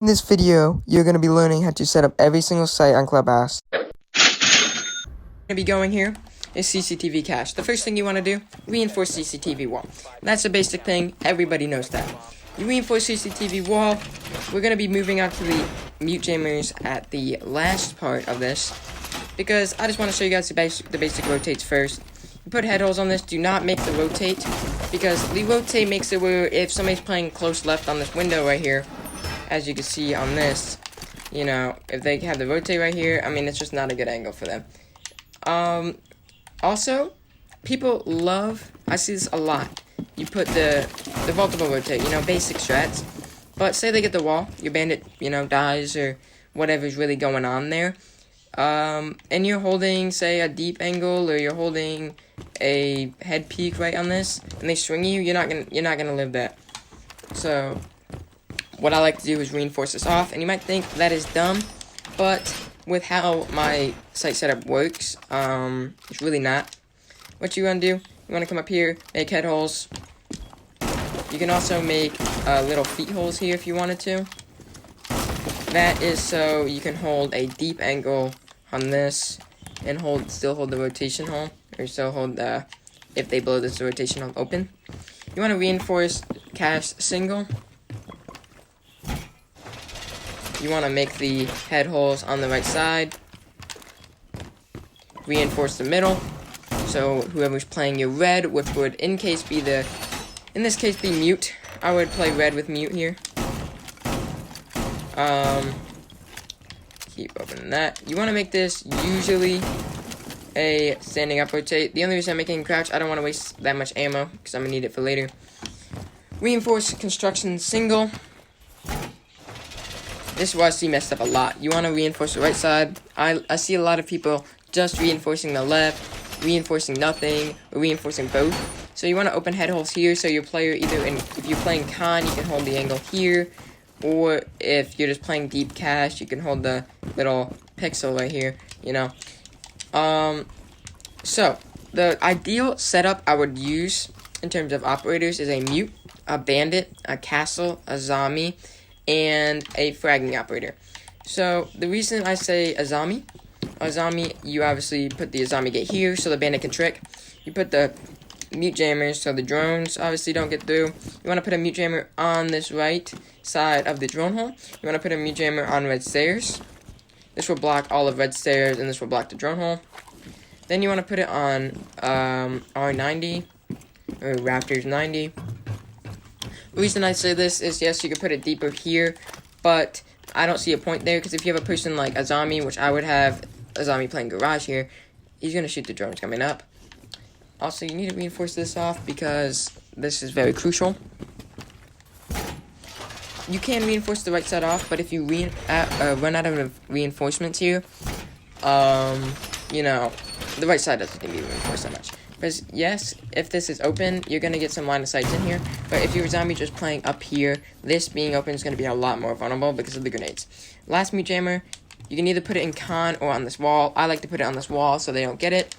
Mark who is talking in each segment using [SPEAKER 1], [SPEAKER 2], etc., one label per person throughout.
[SPEAKER 1] In this video, you're going to be learning how to set up every single site on Clubhouse. Going to be going here is CCTV cache. The first thing you want to do, reinforce CCTV wall. That's a basic thing, everybody knows that. You reinforce CCTV wall. We're going to be moving on to the mute jammers at the last part of this, because I just want to show you guys the basic rotates first. You put head holes on this, do not make the rotate, because the rotate makes it where if somebody's playing close left on this window right here, as you can see on this, you know, if they have the rotate right here, I mean, it's just not a good angle for them. Also, people love, I see this a lot, you put the vaultable rotate, you know, basic strats, but say they get the wall, your bandit, you know, dies or whatever's really going on there, and you're holding, say, a deep angle, or you're holding a head peak right on this, and they swing you, you're not gonna live that. So what I like to do is reinforce this off, and you might think that is dumb, but with how my site setup works, it's really not. What you want to do, you want to come up here, make head holes. You can also make little feet holes here if you wanted to. That is so you can hold a deep angle on this, and still hold the rotation hole, or still hold the, if they blow this rotation hole open. You want to reinforce cache single. You want to make the head holes on the right side, reinforce the middle, so whoever's playing your red, which would in this case be mute. I would play red with mute here. Keep opening that. You want to make this usually a standing up rotate. The only reason I'm making crouch, I don't want to waste that much ammo, because I'm going to need it for later. Reinforce construction single. This is what I see messed up a lot. You want to reinforce the right side. I see a lot of people just reinforcing the left, reinforcing nothing, or reinforcing both. So you want to open head holes here, so your player if you're playing con, you can hold the angle here, or if you're just playing deep cache, you can hold the little pixel right here, you know. So the ideal setup I would use in terms of operators is a mute, a bandit, a castle, a zombie, and a fragging operator. So the reason I say a zombie, you obviously put the zombie gate here so the bandit can trick. You put the mute jammers so the drones obviously don't get through. You want to put a mute jammer on this right side of the drone hole. You want to put a mute jammer on red stairs. This will block all of red stairs, and this will block the drone hole. Then you want to put it on R90 or Raptors 90. The reason I say this is, yes, you can put it deeper here, but I don't see a point there, because if you have a person like a zombie, which I would have a zombie playing garage here, he's going to shoot the drones coming up. Also, you need to reinforce this off, because this is very crucial. You can reinforce the right side off, but if you run out of reinforcements here, you know, the right side doesn't need to be reinforced that much. Because, yes, if this is open, you're going to get some line of sights in here. But if your zombie just playing up here, this being open is going to be a lot more vulnerable because of the grenades. Last mute jammer, you can either put it in con or on this wall. I like to put it on this wall so they don't get it.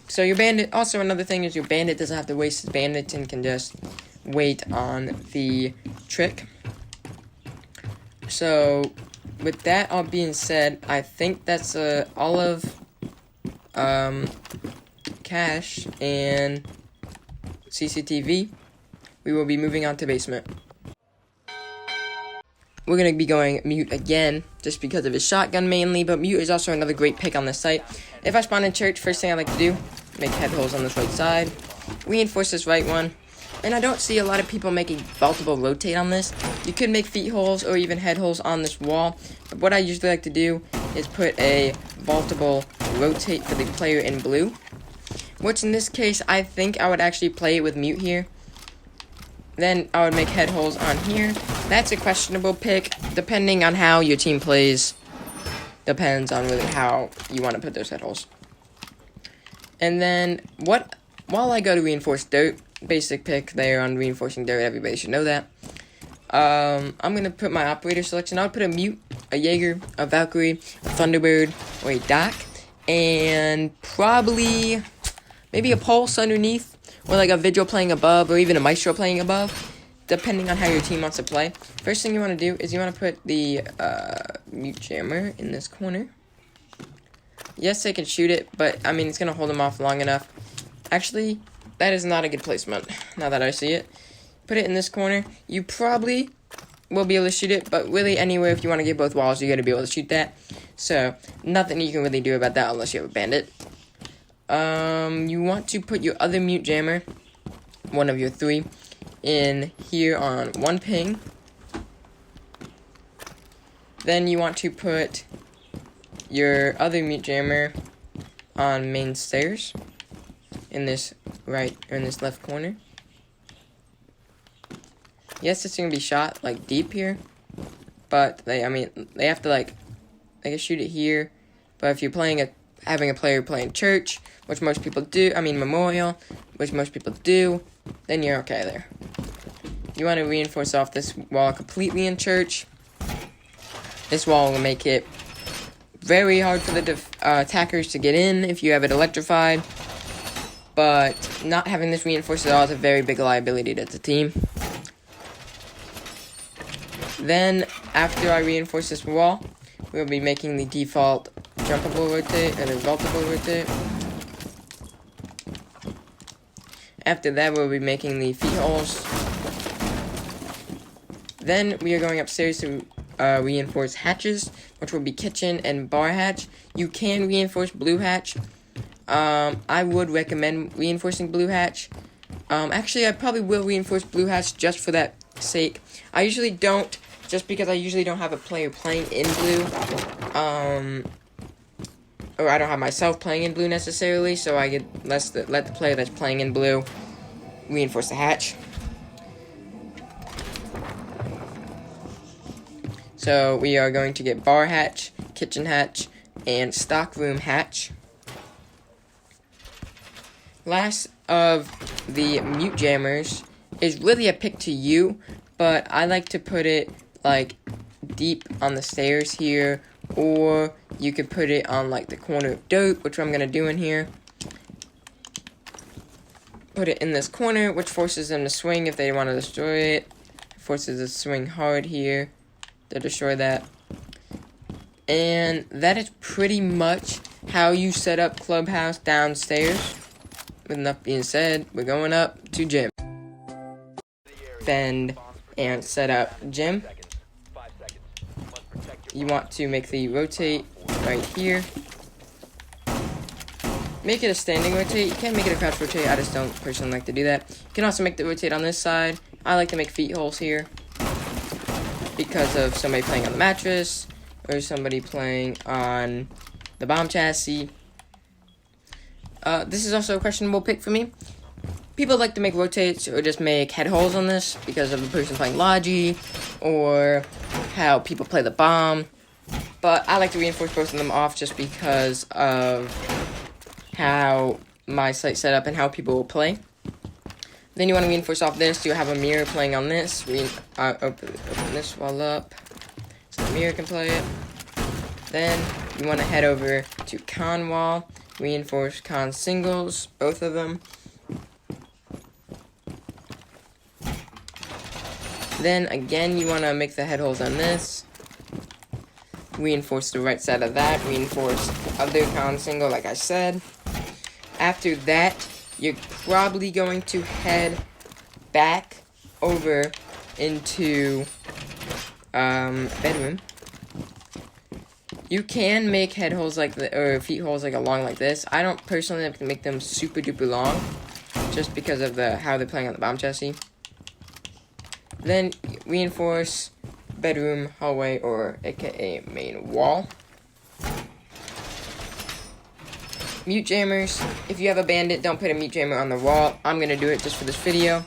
[SPEAKER 1] So your bandit, also another thing is your bandit doesn't have to waste his bandit and can just wait on the trick. So, with that all being said, I think that's all of cache and CCTV. We will be moving on to basement. We're going to be going mute again, just because of his shotgun mainly, but mute is also another great pick on this site. If I spawn in church, first thing I like to do, make head holes on this right side, reinforce this right one, and I don't see a lot of people making vaultable rotate on this. You could make feet holes or even head holes on this wall, but what I usually like to do is put a vaultable rotate for the player in blue, which in this case, I think I would actually play it with mute here. Then I would make head holes on here. That's a questionable pick, depending on how your team plays. Depends on really how you want to put those head holes. And then, while I go to reinforce dirt, basic pick there on reinforcing dirt, everybody should know that. I'm going to put my operator selection. I would put a mute, a Jaeger, a Valkyrie, a Thunderbird, or a Doc, and probably maybe a pulse underneath, or like a Vigil playing above, or even a Maestro playing above. depending on how your team wants to play. First thing you want to do is you want to put the mute jammer in this corner. Yes, they can shoot it, but I mean, it's going to hold them off long enough. Actually, that is not a good placement, now that I see it. Put it in this corner. You probably will be able to shoot it, but really anywhere if you want to get both walls, you're going to be able to shoot that. So, nothing you can really do about that unless you have a bandit. You want to put your other mute jammer, one of your 3, in here on 1 ping. Then you want to put your other mute jammer on main stairs in this right or in this left corner. Yes, it's gonna be shot like deep here, but they have to like they can shoot it here. But if you're having a player playing church, which most people do, memorial, which most people do, then you're okay there. You want to reinforce off this wall completely in church. This wall will make it very hard for the attackers to get in if you have it electrified. But not having this reinforced at all is a very big liability to the team. Then, after I reinforce this wall, we'll be making the default jumpable rotate and the vaultable rotate. After that, we'll be making the feet holes. Then, we are going upstairs to reinforce hatches, which will be kitchen and bar hatch. You can reinforce blue hatch. I would recommend reinforcing blue hatch. Actually, I probably will reinforce blue hatch just for that sake. I usually don't, just because I usually don't have a player playing in blue. Or I don't have myself playing in blue necessarily, so I get let the player that's playing in blue reinforce the hatch. So we are going to get bar hatch, kitchen hatch, and stockroom hatch. Last of the mute jammers is really a pick to you, but I like to put it like deep on the stairs here, or you could put it on like the corner of dirt, which I'm gonna do in here. Put it in this corner, which forces them to swing if they want to destroy it. Forces them to swing hard here to destroy that. And that is pretty much how you set up Clubhouse downstairs. With enough being said, we're going up to gym. Defend and set up gym. You want to make the rotate right here. Make it a standing rotate. You can't make it a crouch rotate. I just don't personally like to do that. You can also make the rotate on this side. I like to make feet holes here because of somebody playing on the mattress or somebody playing on the bomb chassis. This is also a questionable pick for me. People like to make rotates or just make head holes on this because of the person playing Logi or how people play the bomb. But I like to reinforce both of them off just because of how my site's set up and how people will play. Then you want to reinforce off this. You have a mirror playing on this. Open this wall up so the mirror can play it. Then you want to head over to con wall. Reinforce con singles, both of them. Then again, you want to make the head holes on this. Reinforce the right side of that. Reinforce the other con single, like I said. After that, you're probably going to head back over into bedroom. You can make head holes or feet holes like along like this. I don't personally like to make them super duper long, just because of how they're playing on the bomb chassis. Then reinforce bedroom, hallway, or aka main wall. Mute jammers. If you have a bandit, don't put a mute jammer on the wall. I'm gonna do it just for this video.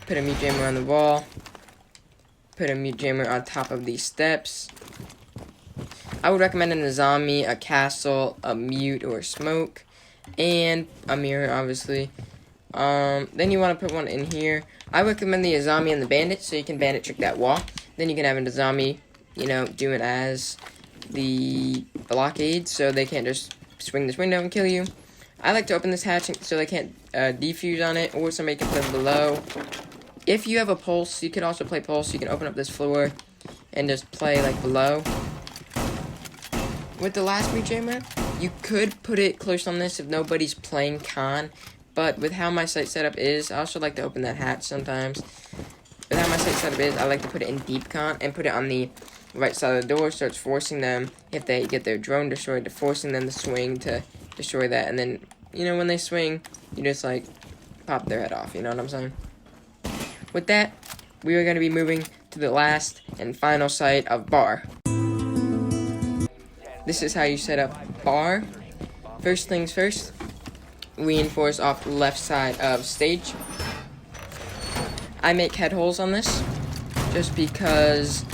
[SPEAKER 1] Put a mute jammer on the wall. Put a mute jammer on top of these steps. I would recommend a Nizami, a castle, a mute, or a smoke, and a mirror, obviously. Then you want to put one in here. I recommend the Nizami and the bandit, so you can bandit trick that wall. Then you can have a Nizami, do it as the blockade, so they can't just swing this window and kill you. I like to open this hatch so they can't defuse on it, or somebody can put it below If you have a pulse, you could also play pulse. You can open up this floor and just play like below. With the last mute jammer, you could put it close on this if nobody's playing con. But with how my site setup is, I also like to open that hatch sometimes. With how my site setup is, I like to put it in deep con and put it on the right side of the door, so it's forcing them, if they get their drone destroyed, to forcing them to swing to destroy that. And then, you know, when they swing, you just like pop their head off, you know what I'm saying? With that, we are going to be moving to the last and final site of bar. This is how you set up bar. First things first, reinforce off the left side of stage. I make head holes on this just because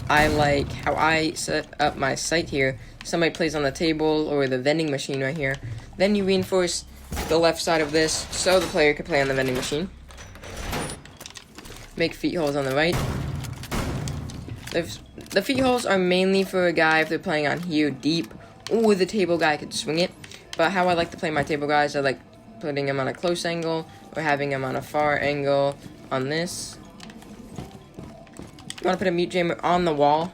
[SPEAKER 1] I like how I set up my site here. Somebody plays on the table or the vending machine right here. Then you reinforce the left side of this so the player can play on the vending machine. Make feet holes on the right. The feet holes are mainly for a guy if they're playing on here deep, or the table guy could swing it. But how I like to play my table guys, I like putting them on a close angle or having them on a far angle on this. You want to put a mute jammer on the wall.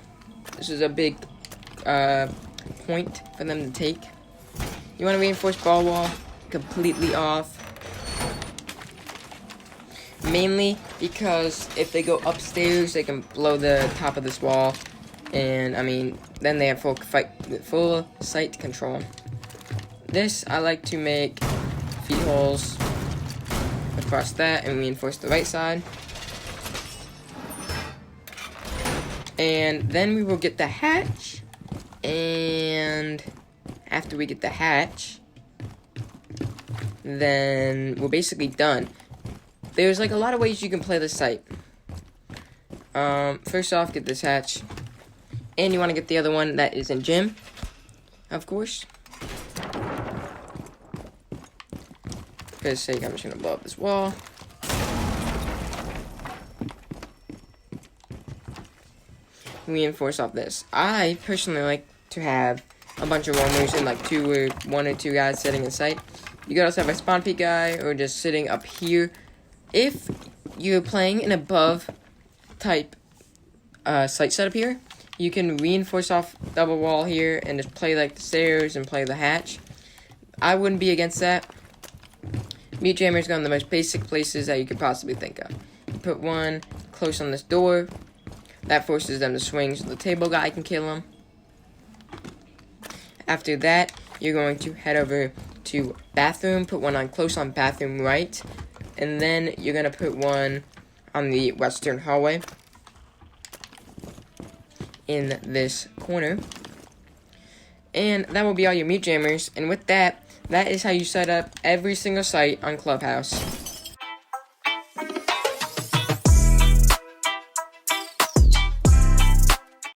[SPEAKER 1] This is a big point for them to take. You want to reinforce ball wall completely off. Mainly because if they go upstairs, they can blow the top of this wall. And, I mean, then they have full site control. This, I like to make feet holes across that and reinforce the right side. And then we will get the hatch. And after we get the hatch, then we're basically done. There's like a lot of ways you can play this site. First off, get this hatch. And you want to get the other one that is in gym, of course. For the sake, I'm just going to blow up this wall. Reinforce off this. I personally like to have a bunch of roamers and like one or two guys sitting in sight. You could also have a spawn peek guy or just sitting up here. If you're playing an above type site setup here, you can reinforce off double wall here and just play like the stairs and play the hatch. I wouldn't be against that. Mute jammers go in the most basic places that you could possibly think of. You put one close on this door. That forces them to swing so the table guy can kill them. After that, you're going to head over to bathroom. Put one on close on bathroom right. And then you're going to put one on the western hallway in this corner. And that will be all your mute jammers. And with that, that is how you set up every single site on Clubhouse.